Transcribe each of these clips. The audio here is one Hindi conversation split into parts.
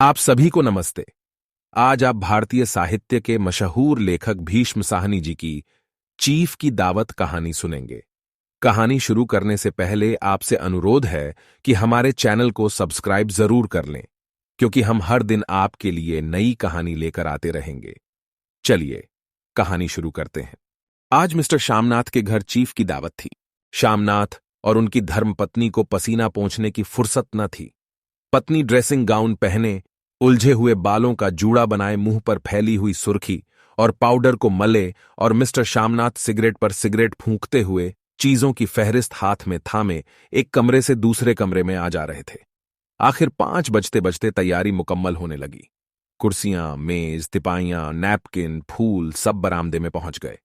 आप सभी को नमस्ते। आज आप भारतीय साहित्य के मशहूर लेखक भीष्म साहनी जी की चीफ की दावत कहानी सुनेंगे। कहानी शुरू करने से पहले आपसे अनुरोध है कि हमारे चैनल को सब्सक्राइब जरूर कर लें, क्योंकि हम हर दिन आपके लिए नई कहानी लेकर आते रहेंगे। चलिए कहानी शुरू करते हैं। आज मिस्टर श्यामनाथ के घर चीफ की दावत थी। श्यामनाथ और उनकी धर्मपत्नी को पसीना पोंछने की फुर्सत न थी। पत्नी ड्रेसिंग गाउन पहने, उलझे हुए बालों का जूड़ा बनाए मुंह पर फैली हुई सुर्खी और पाउडर को मले, और मिस्टर श्यामनाथ सिगरेट पर सिगरेट फूंकते हुए चीजों की फहरिस्त हाथ में थामे एक कमरे से दूसरे कमरे में आ जा रहे थे। आखिर 5 बजते बजते तैयारी मुकम्मल होने लगी। कुर्सियां, मेज, तिपाइयां, नैपकिन, फूल सब बरामदे में पहुंच गए।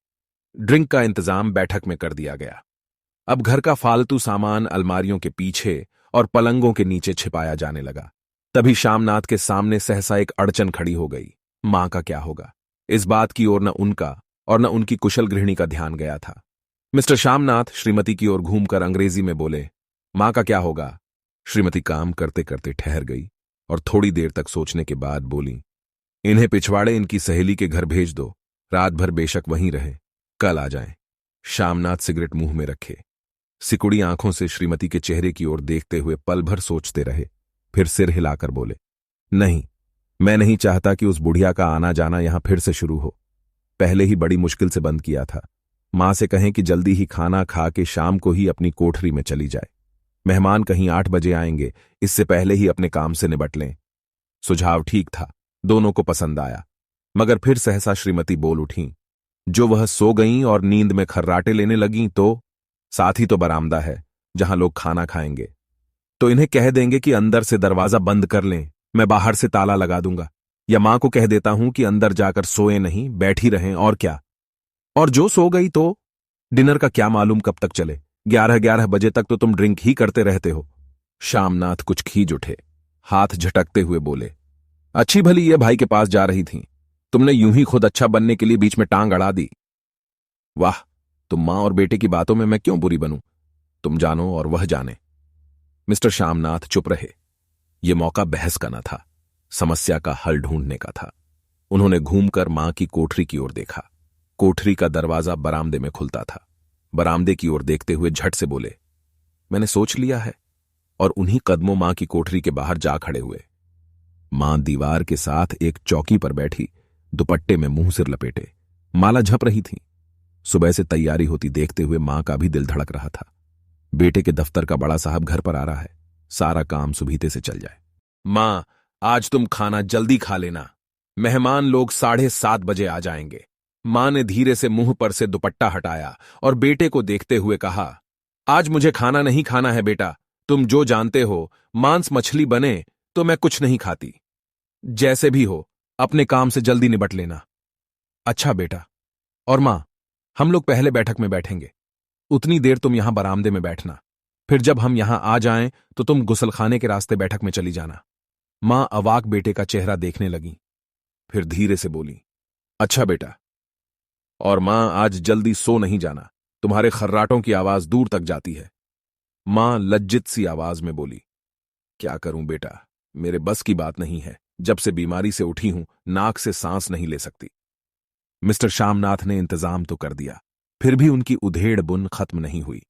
ड्रिंक का इंतजाम बैठक में कर दिया गया। अब घर का फालतू सामान अलमारियों के पीछे और पलंगों के नीचे छिपाया जाने लगा। तभी श्यामनाथ के सामने सहसा एक अड़चन खड़ी हो गई। मां का क्या होगा? इस बात की ओर न उनका और न उनकी कुशल गृहिणी का ध्यान गया था। मिस्टर श्यामनाथ श्रीमती की ओर घूमकर अंग्रेजी में बोले, मां का क्या होगा? श्रीमती काम करते करते ठहर गई और थोड़ी देर तक सोचने के बाद बोली, इन्हें पिछवाड़े इनकी सहेली के घर भेज दो। रात भर बेशक वहीं रहे, कल आ जाएं। श्यामनाथ सिगरेट मुंह में रखे सिकुड़ी आंखों से श्रीमती के चेहरे की ओर देखते हुए पल भर सोचते रहे। फिर सिर हिलाकर बोले, नहीं, मैं नहीं चाहता कि उस बुढ़िया का आना जाना यहां फिर से शुरू हो। पहले ही बड़ी मुश्किल से बंद किया था। मां से कहें कि जल्दी ही खाना खा के शाम को ही अपनी कोठरी में चली जाए। मेहमान कहीं 8 बजे आएंगे, इससे पहले ही अपने काम से निबट लें। सुझाव ठीक था, दोनों को पसंद आया। मगर फिर सहसा श्रीमती बोल उठीं, जो वह सो गईं और नींद में खर्राटे लेने लगीं तो साथ ही तो बरामदा है जहां लोग खाना खाएंगे। तो इन्हें कह देंगे कि अंदर से दरवाजा बंद कर लें, मैं बाहर से ताला लगा दूंगा। या मां को कह देता हूं कि अंदर जाकर सोए नहीं, बैठी रहें, और क्या। और जो सो गई तो डिनर का क्या मालूम कब तक चले। 11 बजे तक तो तुम ड्रिंक ही करते रहते हो। श्यामनाथ कुछ खींच उठे, हाथ झटकते हुए बोले, अच्छी भली ये भाई के पास जा रही थी, तुमने यूं ही खुद अच्छा बनने के लिए बीच में टांग अड़ा दी। वाह, तुम मां और बेटे की बातों में मैं क्यों बुरी बनूं? तुम जानो और वह जाने। मिस्टर श्यामनाथ चुप रहे। यह मौका बहस का न था, समस्या का हल ढूंढने का था। उन्होंने घूमकर मां की कोठरी की ओर देखा। कोठरी का दरवाजा बरामदे में खुलता था। बरामदे की ओर देखते हुए झट से बोले, मैंने सोच लिया है। और उन्हीं कदमों मां की कोठरी के बाहर जा खड़े हुए। मां दीवार के साथ एक चौकी पर बैठी, दुपट्टे में मुंह सिर लपेटे माला झप रही थी। सुबह से तैयारी होती देखते हुए मां का भी दिल धड़क रहा था। बेटे के दफ्तर का बड़ा साहब घर पर आ रहा है, सारा काम सुबीते से चल जाए। मां, आज तुम खाना जल्दी खा लेना, मेहमान लोग 7:30 बजे आ जाएंगे। मां ने धीरे से मुंह पर से दुपट्टा हटाया और बेटे को देखते हुए कहा, आज मुझे खाना नहीं खाना है बेटा, तुम जो जानते हो, मांस मछली बने तो मैं कुछ नहीं खाती। जैसे भी हो, अपने काम से जल्दी निबट लेना। अच्छा बेटा। और मां, हम लोग पहले बैठक में बैठेंगे, उतनी देर तुम यहां बरामदे में बैठना। फिर जब हम यहां आ जाएं तो तुम गुसलखाने के रास्ते बैठक में चली जाना। मां अवाक बेटे का चेहरा देखने लगी, फिर धीरे से बोली, अच्छा बेटा। और मां, आज जल्दी सो नहीं जाना, तुम्हारे खर्राटों की आवाज दूर तक जाती है। मां लज्जित सी आवाज में बोली, क्या करूं बेटा, मेरे बस की बात नहीं है। जब से बीमारी से उठी हूं, नाक से सांस नहीं ले सकती। मिस्टर श्यामनाथ ने इंतजाम तो कर दिया, फिर भी उनकी उधेड़ बुन खत्म नहीं हुई।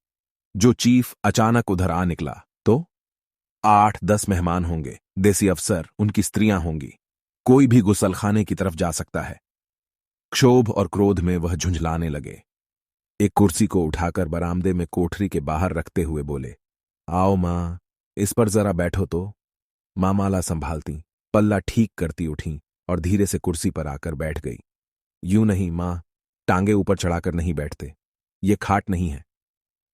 जो चीफ अचानक उधर आ निकला तो 8-10 मेहमान होंगे, देसी अफसर, उनकी स्त्रियां होंगी। कोई भी गुसलखाने की तरफ जा सकता है। क्षोभ और क्रोध में वह झुंझलाने लगे। एक कुर्सी को उठाकर बरामदे में कोठरी के बाहर रखते हुए बोले, आओ मां, इस पर जरा बैठो तो। मां माला संभालती, पल्ला ठीक करती उठी और धीरे से कुर्सी पर आकर बैठ गई। यूं नहीं मां, टांगे ऊपर चढ़ाकर नहीं बैठते, ये खाट नहीं है।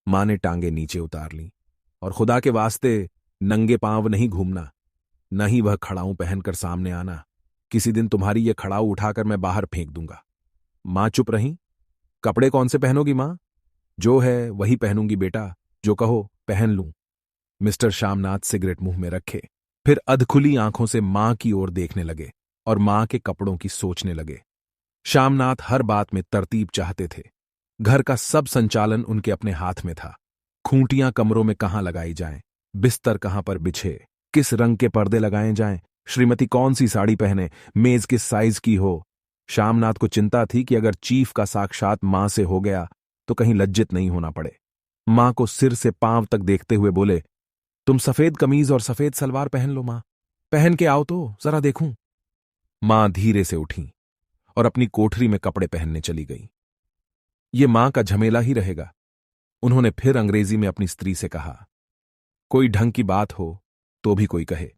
मां ने टांगे नीचे उतार ली, और खुदा के वास्ते नंगे पांव नहीं घूमना, न ही वह खड़ाऊ पहनकर सामने आना। किसी दिन तुम्हारी ये खड़ाऊ उठाकर मैं बाहर फेंक दूंगा। मां चुप रही। कपड़े कौन से पहनोगी मां? जो है वही पहनूंगी बेटा, जो कहो पहन लूं। मिस्टर श्यामनाथ सिगरेट मुंह में रखे, फिर अधखुली आंखों से मां की ओर देखने लगे और मां के कपड़ों की सोचने लगे। श्यामनाथ हर बात में तरतीब चाहते थे। घर का सब संचालन उनके अपने हाथ में था। खूंटियां कमरों में कहां लगाई जाएं, बिस्तर कहां पर बिछे, किस रंग के पर्दे लगाए जाएं, श्रीमती कौन सी साड़ी पहने, मेज किस साइज की हो। श्यामनाथ को चिंता थी कि अगर चीफ का साक्षात मां से हो गया तो कहीं लज्जित नहीं होना पड़े। मां को सिर से पांव तक देखते हुए बोले, तुम सफेद कमीज और सफेद सलवार पहन लो मां, पहन के आओ तो जरा देखूं। मां धीरे से उठी और अपनी कोठरी में कपड़े पहनने चली गई। ये मां का झमेला ही रहेगा। उन्होंने फिर अंग्रेजी में अपनी स्त्री से कहा, कोई ढंग की बात हो तो भी कोई कहे।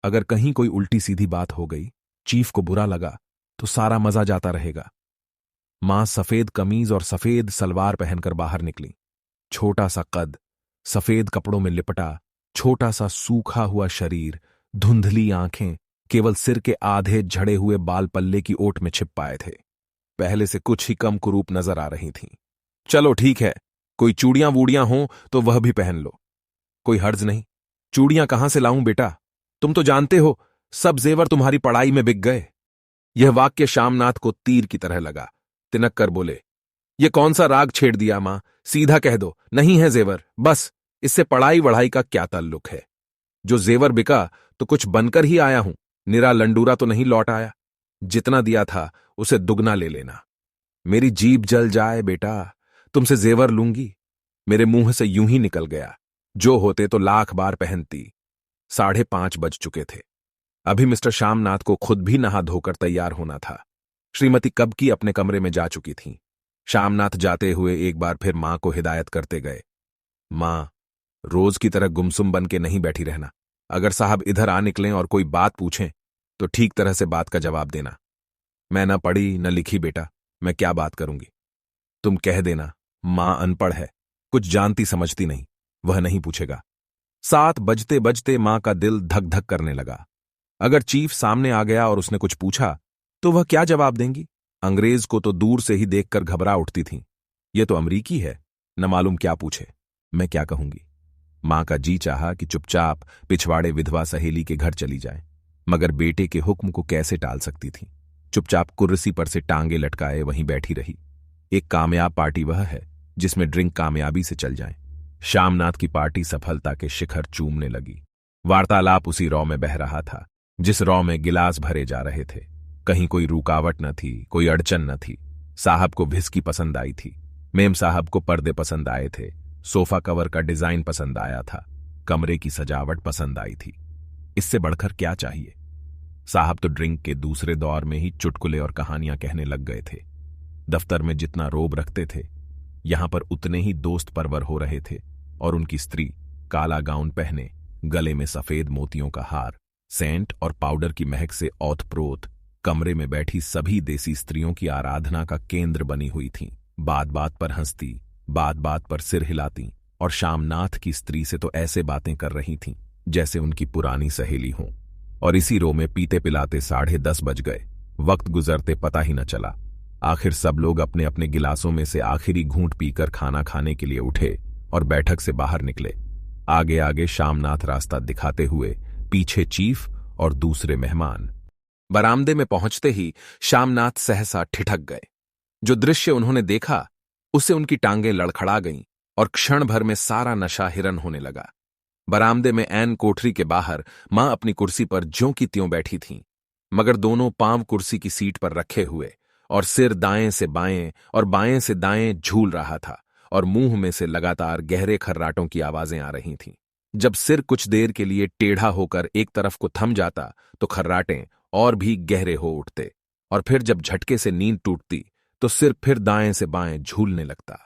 अगर कहीं कोई उल्टी सीधी बात हो गई, चीफ को बुरा लगा, तो सारा मजा जाता रहेगा। मां सफेद कमीज और सफेद सलवार पहनकर बाहर निकली। छोटा सा कद, सफेद कपड़ों में लिपटा, छोटा सा सूखा हुआ शरीर, धुंधली आंखें, केवल सिर के आधे झड़े हुए बाल पल्ले की ओट में छिप पाए थे। पहले से कुछ ही कम कुरूप नजर आ रही थीं। चलो ठीक है, कोई चूड़ियां वूड़ियां हों तो वह भी पहन लो, कोई हर्ज नहीं। चूड़ियां कहां से लाऊं बेटा, तुम तो जानते हो सब जेवर तुम्हारी पढ़ाई में बिक गए। यह वाक्य श्यामनाथ को तीर की तरह लगा। तिनक कर बोले, ये कौन सा राग छेड़ दिया मां, सीधा कह दो नहीं है जेवर, बस। इससे पढ़ाई वढ़ाई का क्या ताल्लुक है। जो जेवर बिका तो कुछ बनकर ही आया हूं, निरा लंडूरा तो नहीं लौट आया। जितना दिया था उसे दुगना ले लेना। मेरी जीभ जल जाए बेटा, तुमसे जेवर लूंगी। मेरे मुंह से यूं ही निकल गया, जो होते तो लाख बार पहनती। 5:30 बज चुके थे। अभी मिस्टर श्यामनाथ को खुद भी नहा धोकर तैयार होना था। श्रीमती कब की अपने कमरे में जा चुकी थीं। श्यामनाथ जाते हुए एक बार फिर मां को हिदायत करते गए, मां, रोज की तरह गुमसुम बन के नहीं बैठी रहना। अगर साहब इधर आ निकलें और कोई बात पूछें तो ठीक तरह से बात का जवाब देना। मैं न पढ़ी न लिखी बेटा, मैं क्या बात करूंगी। तुम कह देना मां अनपढ़ है, कुछ जानती समझती नहीं, वह नहीं पूछेगा। 7 बजते बजते मां का दिल धक धक करने लगा। अगर चीफ सामने आ गया और उसने कुछ पूछा तो वह क्या जवाब देंगी। अंग्रेज को तो दूर से ही देखकर घबरा उठती थीं। यह तो अमरीकी है, न मालूम क्या पूछे, मैं क्या कहूंगी। मां का जी चाहा कि चुपचाप पिछवाड़े विधवा सहेली के घर चली जाए, मगर बेटे के हुक्म को कैसे टाल सकती थी। चुपचाप कुर्सी पर से टांगे लटकाए वहीं बैठी रही। एक कामयाब पार्टी वह है जिसमें ड्रिंक कामयाबी से चल जाए। श्यामनाथ की पार्टी सफलता के शिखर चूमने लगी। वार्तालाप उसी रॉ में बह रहा था जिस रॉ में गिलास भरे जा रहे थे। कहीं कोई रुकावट न थी, कोई अड़चन न थी। साहब को भिस्की पसंद आई थी, मेम साहब को पर्दे पसंद आए थे, सोफा कवर का डिजाइन पसंद आया था, कमरे की सजावट पसंद आई थी। इससे बढ़कर क्या चाहिए। साहब तो ड्रिंक के दूसरे दौर में ही चुटकुले और कहानियां कहने लग गए थे। दफ्तर में जितना रोब रखते थे, यहां पर उतने ही दोस्त परवर हो रहे थे। और उनकी स्त्री काला गाउन पहने, गले में सफेद मोतियों का हार, सेंट और पाउडर की महक से औतप्रोत कमरे में बैठी सभी देसी स्त्रियों की आराधना का केंद्र बनी हुई थीं। बात बात पर हंसती, बात बात पर सिर हिलाती और श्यामनाथ की स्त्री से तो ऐसे बातें कर रही थीं जैसे उनकी पुरानी सहेली हों। और इसी रो में पीते पिलाते 10:30 बज गए। वक्त गुजरते पता ही न चला। आखिर सब लोग अपने अपने गिलासों में से आखिरी घूंट पीकर खाना खाने के लिए उठे और बैठक से बाहर निकले। आगे आगे श्यामनाथ रास्ता दिखाते हुए, पीछे चीफ और दूसरे मेहमान। बरामदे में पहुंचते ही श्यामनाथ सहसा ठिठक गए। जो दृश्य उन्होंने देखा उससे उनकी टांगें लड़खड़ा गईं और क्षण भर में सारा नशा हिरन होने लगा। बरामदे में ऐन कोठरी के बाहर मां अपनी कुर्सी पर ज्यों की त्यों बैठी थीं, मगर दोनों पांव कुर्सी की सीट पर रखे हुए और सिर दाएं से बाएं और बाएं से दाएं झूल रहा था और मुंह में से लगातार गहरे खर्राटों की आवाजें आ रही थीं। जब सिर कुछ देर के लिए टेढ़ा होकर एक तरफ को थम जाता तो खर्राटे और भी गहरे हो उठते और फिर जब झटके से नींद टूटती तो सिर फिर दाएं से बाएं झूलने लगता।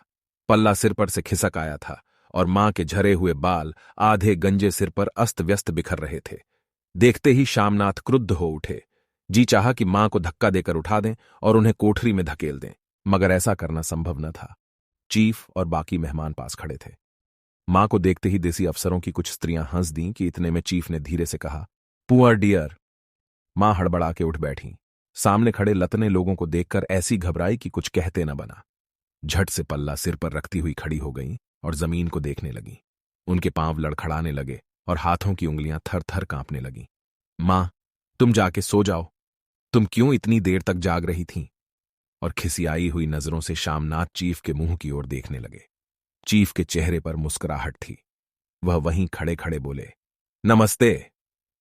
पल्ला सिर पर से खिसक आया था और मां के झरे हुए बाल आधे गंजे सिर पर अस्त व्यस्त बिखर रहे थे। देखते ही श्यामनाथ क्रुद्ध हो उठे। जी चाहा कि मां को धक्का देकर उठा दें और उन्हें कोठरी में धकेल दें, मगर ऐसा करना संभव न था। चीफ और बाकी मेहमान पास खड़े थे। मां को देखते ही देसी अफसरों की कुछ स्त्रियां हंस दीं कि इतने में चीफ ने धीरे से कहा, पुअर डियर। मां हड़बड़ा के उठ बैठी। सामने खड़े लतने लोगों को देखकर ऐसी घबराई कि कुछ कहते न बना। झट से पल्ला सिर पर रखती हुई खड़ी हो गईं और जमीन को देखने लगी। उनके पांव लड़खड़ाने लगे और हाथों की उंगलियां थर थर कांपने लगीं। मां, तुम जाके सो जाओ, तुम क्यों इतनी देर तक जाग रही थीं? और खिसियाई हुई नजरों से श्यामनाथ चीफ के मुंह की ओर देखने लगे। चीफ के चेहरे पर मुस्कुराहट थी। वह वहीं खड़े खड़े बोले, नमस्ते।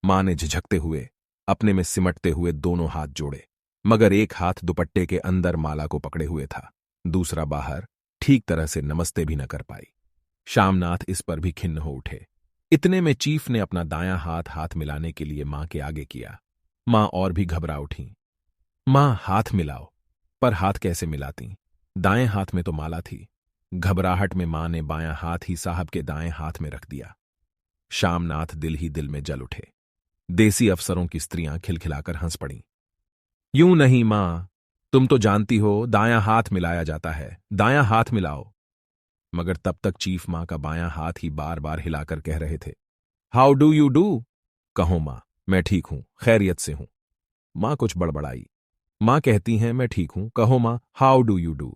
मां ने झिझकते हुए अपने में सिमटते हुए दोनों हाथ जोड़े, मगर एक हाथ दुपट्टे के अंदर माला को पकड़े हुए था, दूसरा बाहर। ठीक तरह से नमस्ते भी न कर पाई। श्यामनाथ इस पर भी खिन्न हो उठे। इतने में चीफ ने अपना दायां हाथ हाथ मिलाने के लिए मां के आगे किया। मां और भी घबरा उठी। मां, हाथ मिलाओ। पर हाथ कैसे मिलाती? दाएं हाथ में तो माला थी। घबराहट में मां ने बायां हाथ ही साहब के दाएं हाथ में रख दिया। श्यामनाथ दिल ही दिल में जल उठे। देसी अफसरों की स्त्रियां खिलखिलाकर हंस पड़ीं। यूं नहीं मां, तुम तो जानती हो दायां हाथ मिलाया जाता है, दायां हाथ मिलाओ। मगर तब तक चीफ मां का बायां हाथ ही बार बार हिलाकर कह रहे थे, हाउ डू यू डू? कहो मां, मैं ठीक हूं, खैरियत से हूं। मां कुछ बड़बड़ाई। मां कहती हैं, मैं ठीक हूं, कहो मां, हाउ डू यू डू?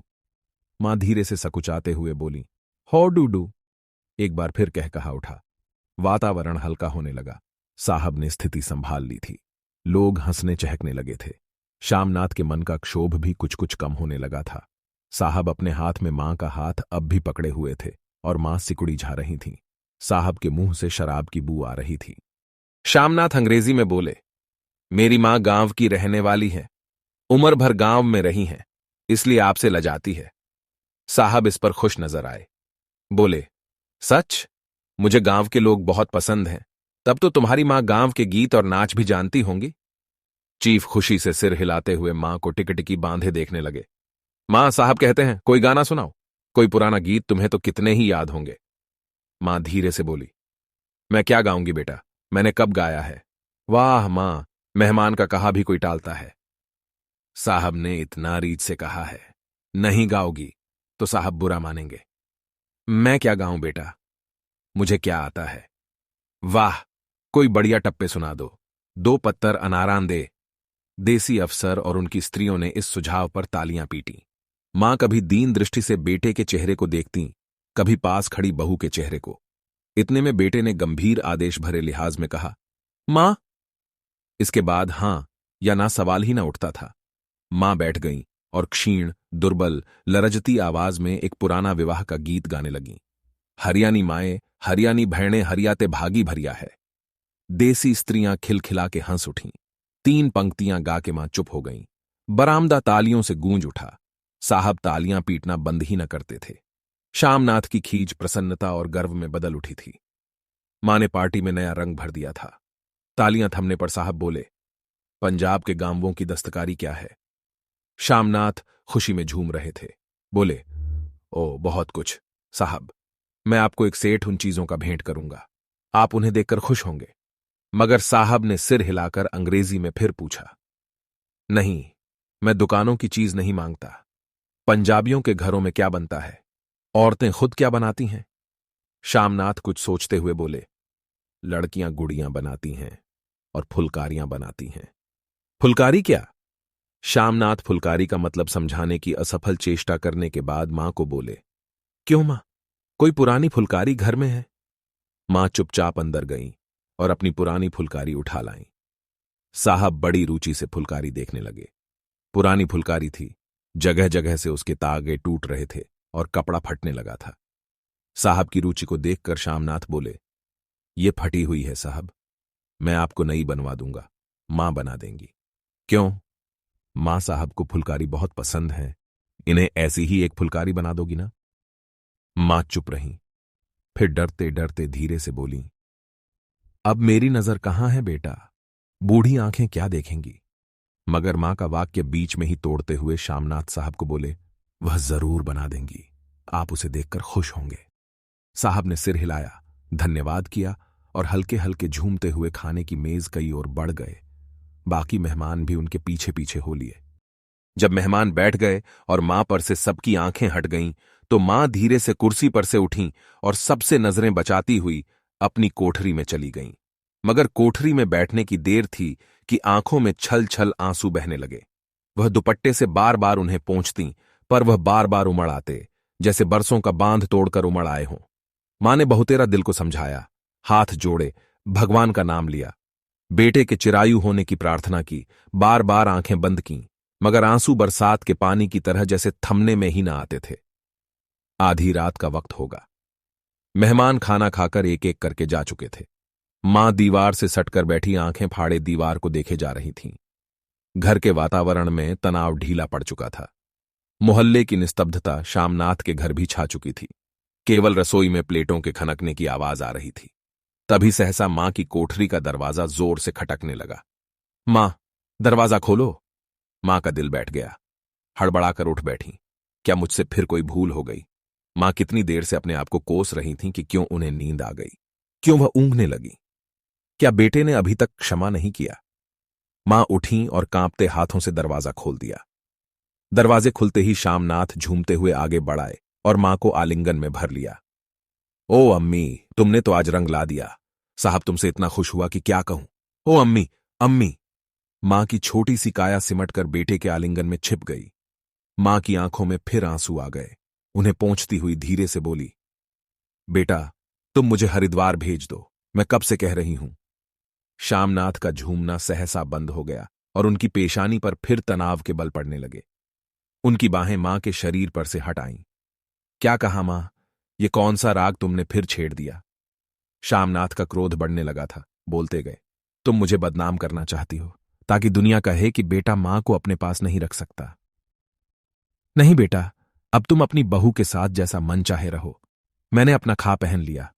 मां धीरे से सकुचाते हुए बोली, हाउ डू डू। एक बार फिर कह कहा उठा। वातावरण हल्का होने लगा। साहब ने स्थिति संभाल ली थी। लोग हंसने चहकने लगे थे। श्यामनाथ के मन का क्षोभ भी कुछ कुछ कम होने लगा था। साहब अपने हाथ में मां का हाथ अब भी पकड़े हुए थे और मां सिकुड़ी जा रही थीं। साहब के मुंह से शराब की बू आ रही थी। श्यामनाथ अंग्रेजी में बोले, मेरी मां गांव की रहने वाली है, उम्र भर गांव में रही हैं, इसलिए आपसे लजाती है। साहब इस पर खुश नजर आए। बोले, सच? मुझे गांव के लोग बहुत पसंद हैं। तब तो तुम्हारी मां गांव के गीत और नाच भी जानती होंगी। चीफ खुशी से सिर हिलाते हुए मां को टिकटिकी बांधे देखने लगे। मां, साहब कहते हैं कोई गाना सुनाओ, कोई पुराना गीत, तुम्हें तो कितने ही याद होंगे। मां धीरे से बोली, मैं क्या गाऊंगी बेटा, मैंने कब गाया है? वाह मां, मेहमान का कहा भी कोई टालता है। साहब ने इतना रीत से कहा है, नहीं गाओगी तो साहब बुरा मानेंगे। मैं क्या गाऊं बेटा, मुझे क्या आता है? वाह, कोई बढ़िया टप्पे सुना दो, दो पत्तर अनारान दे। देसी अफसर और उनकी स्त्रियों ने इस सुझाव पर तालियां पीटी। मां कभी दीन दृष्टि से बेटे के चेहरे को देखती, कभी पास खड़ी बहू के चेहरे को। इतने में बेटे ने गंभीर आदेश भरे लिहाज में कहा, मां। इसके बाद हां या ना सवाल ही ना उठता था। मां बैठ गईं और क्षीण, दुर्बल, लरजती आवाज में एक पुराना विवाह का गीत गाने लगीं। हरियाणी माए, हरियाणी भैणे हरियाते भागी भरिया है। देसी स्त्रियां खिलखिला के हंस उठीं। 3 पंक्तियां गा के मां चुप हो गईं। बरामदा तालियों से गूंज उठा। साहब तालियां पीटना बंद ही न करते थे। श्यामनाथ की खीज प्रसन्नता और गर्व में बदल उठी थी। मां ने पार्टी में नया रंग भर दिया था। तालियां थमने पर साहब बोले, पंजाब के गांवों की दस्तकारी क्या है? श्यामनाथ खुशी में झूम रहे थे। बोले, ओ बहुत कुछ साहब, मैं आपको एक सेठ उन चीजों का भेंट करूंगा, आप उन्हें देखकर खुश होंगे। मगर साहब ने सिर हिलाकर अंग्रेजी में फिर पूछा, नहीं, मैं दुकानों की चीज नहीं मांगता। पंजाबियों के घरों में क्या बनता है? औरतें खुद क्या बनाती हैं? श्यामनाथ कुछ सोचते हुए बोले, लड़कियां गुड़ियां बनाती हैं और फुलकारियां बनाती हैं। फुलकारी क्या? श्यामनाथ फुलकारी का मतलब समझाने की असफल चेष्टा करने के बाद मां को बोले, क्यों मां, कोई पुरानी फुलकारी घर में है? मां चुपचाप अंदर गईं और अपनी पुरानी फुलकारी उठा लाईं। साहब बड़ी रुचि से फुलकारी देखने लगे। पुरानी फुलकारी थी, जगह जगह से उसके तागे टूट रहे थे और कपड़ा फटने लगा था। साहब की रुचि को देखकर श्यामनाथ बोले, ये फटी हुई है साहब, मैं आपको नई बनवा दूंगा, मां बना देंगी। क्यों? मां साहब को फुलकारी बहुत पसंद है, इन्हें ऐसी ही एक फुलकारी बना दोगी ना? मां चुप रहीं, फिर डरते डरते धीरे से बोली, अब मेरी नजर कहां है बेटा, बूढ़ी आंखें क्या देखेंगी? मगर मां का वाक्य बीच में ही तोड़ते हुए श्यामनाथ साहब को बोले, वह जरूर बना देंगी, आप उसे देखकर खुश होंगे। साहब ने सिर हिलाया, धन्यवाद किया और हल्के हल्के झूमते हुए खाने की मेज कई ओर बढ़ गए। बाकी मेहमान भी उनके पीछे पीछे हो लिए। जब मेहमान बैठ गए और मां पर से सबकी आंखें हट गईं, तो मां धीरे से कुर्सी पर से उठीं और सबसे नजरें बचाती हुई अपनी कोठरी में चली गईं। मगर कोठरी में बैठने की देर थी कि आंखों में छल छल आंसू बहने लगे। वह दुपट्टे से बार बार उन्हें पोंछतीं, पर वह बार बार उमड़ आते, जैसे बरसों का बांध तोड़कर उमड़ आए हों। मां ने बहुतेरा दिल को समझाया, हाथ जोड़े, भगवान का नाम लिया, बेटे के चिरायु होने की प्रार्थना की, बार बार आंखें बंद कीं, मगर आंसू बरसात के पानी की तरह जैसे थमने में ही न आते थे। आधी रात का वक्त होगा। मेहमान खाना खाकर एक एक करके जा चुके थे। मां दीवार से सटकर बैठी आंखें फाड़े दीवार को देखे जा रही थीं। घर के वातावरण में तनाव ढीला पड़ चुका था। मोहल्ले की निस्तब्धता शामनाथ के घर भी छा चुकी थी। केवल रसोई में प्लेटों के खनकने की आवाज आ रही थी। तभी सहसा मां की कोठरी का दरवाजा जोर से खटकने लगा। मां, दरवाजा खोलो। मां का दिल बैठ गया। हड़बड़ाकर उठ बैठी। क्या मुझसे फिर कोई भूल हो गई? मां कितनी देर से अपने आप को कोस रही थीं कि क्यों उन्हें नींद आ गई, क्यों वह ऊँघने लगी। क्या बेटे ने अभी तक क्षमा नहीं किया? मां उठी और कांपते हाथों से दरवाजा खोल दिया। दरवाजे खुलते ही शामनाथ झूमते हुए आगे बढ़ आए और मां को आलिंगन में भर लिया। ओ अम्मी, तुमने तो आज रंग ला दिया। साहब तुमसे इतना खुश हुआ कि क्या कहूं। ओ अम्मी, अम्मी। मां की छोटी सी काया सिमटकर बेटे के आलिंगन में छिप गई। मां की आंखों में फिर आंसू आ गए। उन्हें पोंछती हुई धीरे से बोली, बेटा, तुम मुझे हरिद्वार भेज दो, मैं कब से कह रही हूं। शामनाथ का झूमना सहसा बंद हो गया और उनकी पेशानी पर फिर तनाव के बल पड़ने लगे। उनकी बाहें मां के शरीर पर से हट आईं। क्या कहा मां, ये कौन सा राग तुमने फिर छेड़ दिया? शामनाथ का क्रोध बढ़ने लगा था। बोलते गए, तुम मुझे बदनाम करना चाहती हो ताकि दुनिया कहे कि बेटा मां को अपने पास नहीं रख सकता। नहीं बेटा, अब तुम अपनी बहू के साथ जैसा मन चाहे रहो। मैंने अपना खा पहन लिया।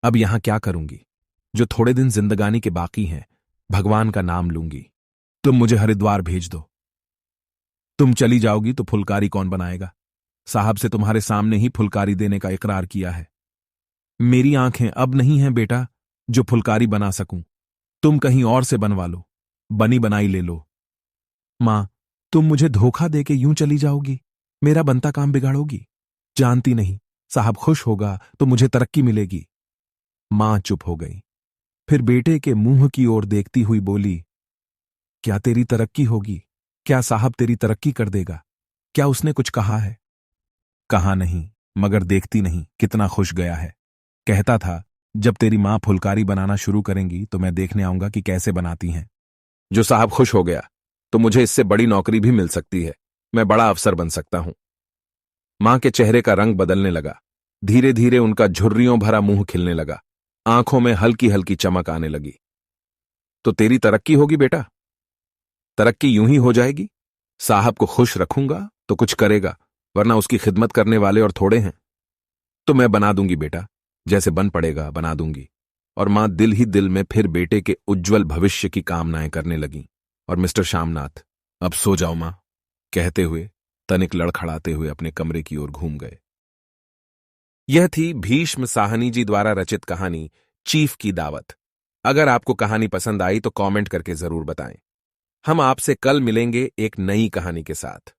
अब यहां क्या करूंगी? जो थोड़े दिन जिंदगानी के बाकी हैं, भगवान का नाम लूंगी। तुम मुझे हरिद्वार भेज दो। तुम चली जाओगी तो फुलकारी कौन बनाएगा? साहब से तुम्हारे सामने ही फुलकारी देने का इकरार किया है। मेरी आंखें अब नहीं हैं बेटा जो फुलकारी बना सकूं। तुम कहीं और से बनवा लो, बनी बनाई ले लो। मां, तुम मुझे धोखा देके यूं चली जाओगी, मेरा बनता काम बिगाड़ोगी। जानती नहीं, साहब खुश होगा तो मुझे तरक्की मिलेगी। मां चुप हो गई। फिर बेटे के मुंह की ओर देखती हुई बोली, क्या तेरी तरक्की होगी? क्या साहब तेरी तरक्की कर देगा? क्या उसने कुछ कहा है? कहा नहीं, मगर देखती नहीं कितना खुश गया है। कहता था जब तेरी मां फुलकारी बनाना शुरू करेंगी तो मैं देखने आऊंगा कि कैसे बनाती हैं। जो साहब खुश हो गया तो मुझे इससे बड़ी नौकरी भी मिल सकती है। मैं बड़ा अफसर बन सकता हूं। मां के चेहरे का रंग बदलने लगा। धीरे धीरे उनका झुर्रियों भरा मुंह खिलने लगा। आंखों में हल्की हल्की चमक आने लगी। तो तेरी तरक्की होगी बेटा? तरक्की यूं ही हो जाएगी। साहब को खुश रखूंगा तो कुछ करेगा, वरना उसकी खिदमत करने वाले और थोड़े हैं। तो मैं बना दूंगी बेटा, जैसे बन पड़ेगा बना दूंगी। और मां दिल ही दिल में फिर बेटे के उज्जवल भविष्य की कामनाएं करने लगी। और मिस्टर शामनाथ, अब सो जाओ मां, कहते हुए तनिक लड़खड़ाते हुए अपने कमरे की ओर घूम गए। यह थी भीष्म साहनी जी द्वारा रचित कहानी चीफ की दावत। अगर आपको कहानी पसंद आई तो कमेंट करके जरूर बताएं। हम आपसे कल मिलेंगे एक नई कहानी के साथ।